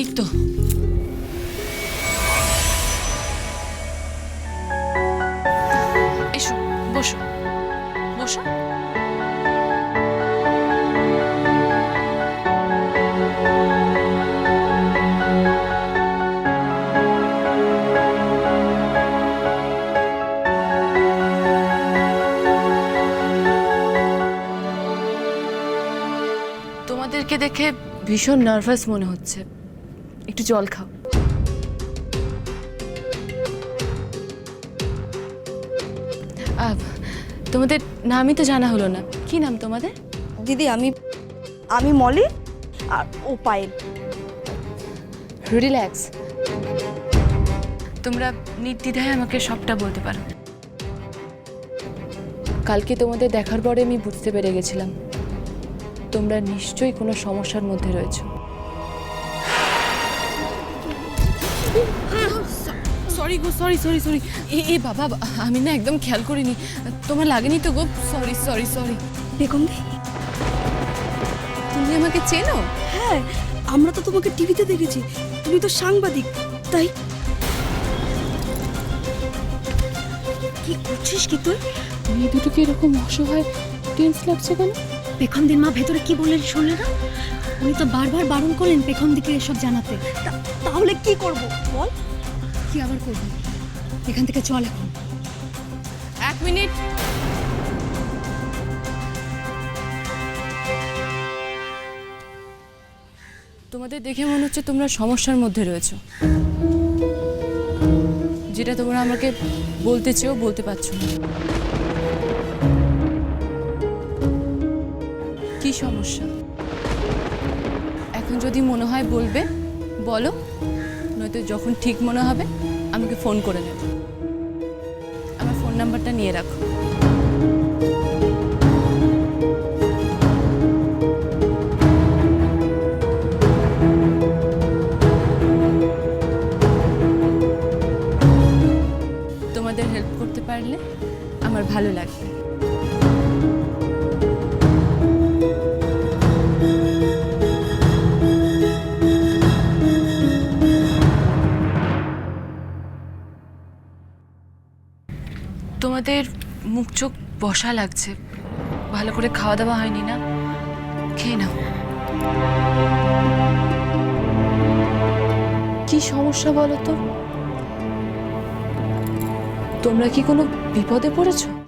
এই তো এসো, বসো বসো। তোমাদেরকে দেখে ভীষণ নার্ভাস মনে হচ্ছে, একটু জল খাও। তোমাদের নামই তো জানা হলো না, কি নাম তোমাদের? দিদি আমি মলি আর ও পায়েল। রিল্যাক্স, তোমরা নির্দ্বিধায় আমাকে সবটা বলতে পারো। কালকে তোমাদের দেখার পরে আমি বুঝতে পেরে গেছিলাম তোমরা নিশ্চয়ই কোনো সমস্যার মধ্যে রয়েছো। সরি গো, সরি সরি সরি। এ বাবা, আমি না একদম খেয়াল করিনি। তোমার লাগেনি তো গো? Sorry sorry sorry. বেগম দি, তুমি আমাকে চেনো? হ্যাঁ, আমরা তো তোমাকে টিভিতে দেখেছি, তুমি তো সাংবাদিক, তাই। কি করছিস কি তুই? মেয়ে দুটোকে এরকম অসহায় টেন্স লাগছে কেন? পেখমদির মা ভেতরে কি বললেন শুনলে না? উনি তো বারবার বারণ করলেন পেখমদিকে এসব জানাতে। তাহলে কি করব বল? কি আবার করবি? এখান থেকে চল এখন। এক মিনিট। তোমাদের দেখে মনে হচ্ছে তোমরা সমস্যার মধ্যে রয়েছো, যেটা তোমরা আমাকে বলতে চেয়েও বলতে পারছো না। কি সমস্যা? এখন যদি মনে হয় বলবে বলো, নয়তো যখন ঠিক মনে হবে আমাকে ফোন করে নেবে। আমার ফোন নাম্বারটা নিয়ে রাখো। তোমাদের হেল্প করতে পারলে আমার ভালো লাগবে। তোমাদের মুখ চোখ বসা লাগছে, ভালো করে খাওয়া দাওয়া হয়নি না? খেয়ে নাও। কি সমস্যা বলো তো? তোমরা কি কোনো বিপদে পড়েছো?